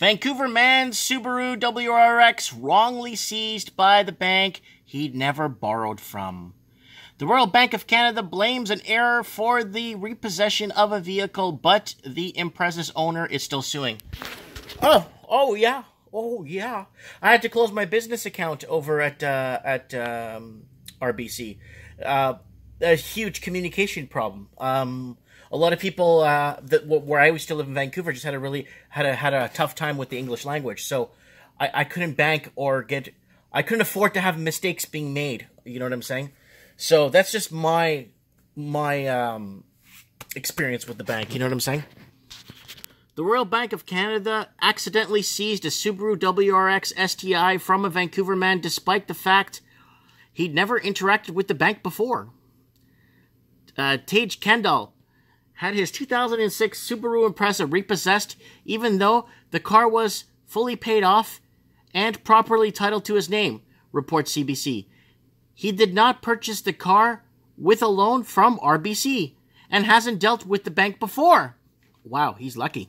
Vancouver man's Subaru WRX wrongly seized by the bank he'd never borrowed from. The Royal Bank of Canada blames an error for the repossession of a vehicle, but the Impreza's owner is still suing. Oh yeah. I had to close my business account over at RBC. A huge communication problem. A lot of people where I used to live in Vancouver just had a tough time with the English language. So I couldn't bank I couldn't afford to have mistakes being made. You know what I'm saying? So that's just my experience with the bank. You know what I'm saying? The Royal Bank of Canada accidentally seized a Subaru WRX STI from a Vancouver man despite the fact he'd never interacted with the bank before. Tage Kendall had his 2006 Subaru Impreza repossessed even though the car was fully paid off and properly titled to his name, reports CBC. He did not purchase the car with a loan from RBC and hasn't dealt with the bank before. Wow, he's lucky.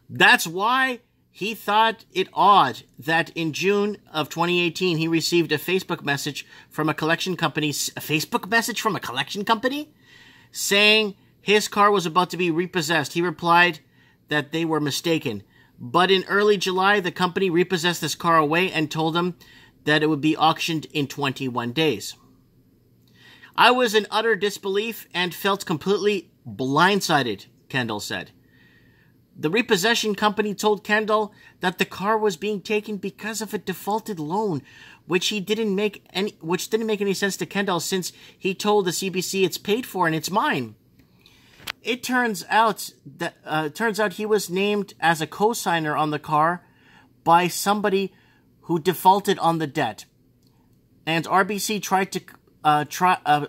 That's why he thought it odd that in June of 2018 he received a Facebook message from a collection company. Saying his car was about to be repossessed. He replied that they were mistaken. But in early July, the company repossessed this car away and told him that it would be auctioned in 21 days. I was in utter disbelief and felt completely blindsided, Kendall said. The repossession company told Kendall that the car was being taken because of a defaulted loan, which didn't make any sense to Kendall since he told the CBC it's paid for and it's mine. It turns out he was named as a co-signer on the car by somebody who defaulted on the debt, and RBC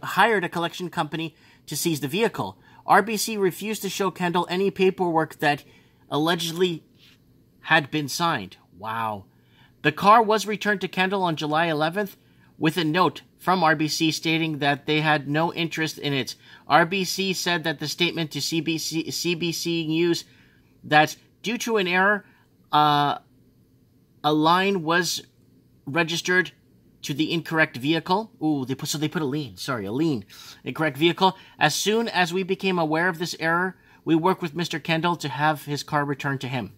hired a collection company to seize the vehicle. RBC refused to show Kendall any paperwork that allegedly had been signed. Wow. The car was returned to Kendall on July 11th with a note from RBC stating that they had no interest in it. RBC said that the statement to CBC News that due to an error, a line was registered to the incorrect vehicle. They put a lien. Sorry, a lien. Incorrect vehicle. As soon as we became aware of this error, we worked with Mr. Kendall to have his car returned to him.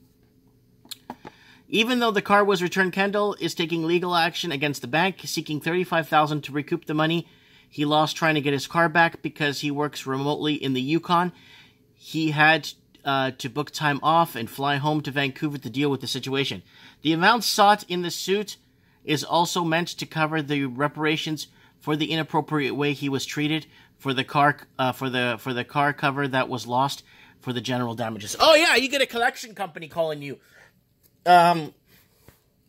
Even though the car was returned, Kendall is taking legal action against the bank, seeking $35,000 to recoup the money he lost trying to get his car back because he works remotely in the Yukon. He had to book time off and fly home to Vancouver to deal with the situation. The amount sought in the suit is also meant to cover the reparations for the inappropriate way he was treated for the car for the car cover that was lost for the general damages. Oh yeah, you get a collection company calling you.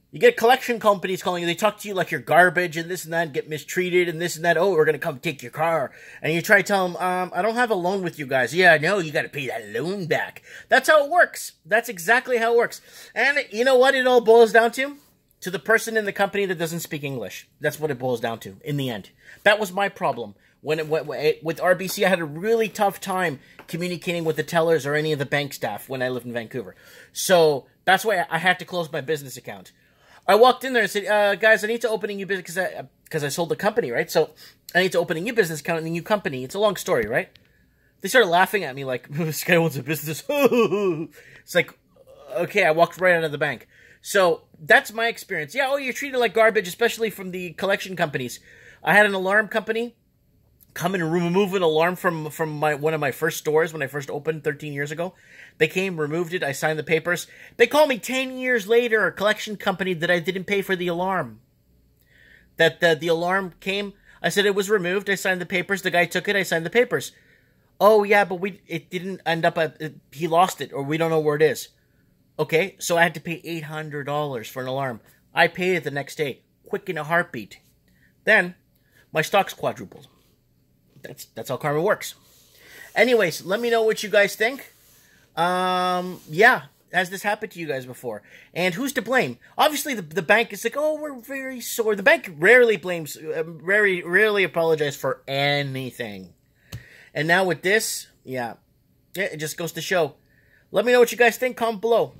You get collection companies calling you. They talk to you like you're garbage and this and that, get mistreated and this and that. Oh, we're going to come take your car. And you try to tell them, I don't have a loan with you guys. Yeah, no, you got to pay that loan back. That's how it works. That's exactly how it works. And you know what it all boils down to? To the person in the company that doesn't speak English. That's what it boils down to in the end. That was my problem. With RBC, I had a really tough time communicating with the tellers or any of the bank staff when I lived in Vancouver. So that's why I had to close my business account. I walked in there and said, guys, I need to open a new business because I sold the company, right? So I need to open a new business account in a new company. It's a long story, right? They started laughing at me like, this guy owns a business. It's like, okay, I walked right out of the bank. So that's my experience. Yeah, you're treated like garbage, especially from the collection companies. I had an alarm company come and remove an alarm from one of my first stores when I first opened 13 years ago. They came, removed it, I signed the papers. They called me 10 years later, a collection company, that I didn't pay for the alarm. That the alarm came, I said it was removed, I signed the papers, the guy took it, I signed the papers. Oh yeah, but it didn't end up, he lost it, or we don't know where it is. Okay, so I had to pay $800 for an alarm. I paid it the next day, quick in a heartbeat. Then, my stocks quadrupled. That's how karma works. Anyways, let me know what you guys think. Yeah, has this happened to you guys before? And who's to blame? Obviously, the bank is like, oh, we're very sorry. The bank rarely apologizes for anything. And now with this, yeah, it just goes to show. Let me know what you guys think. Comment below.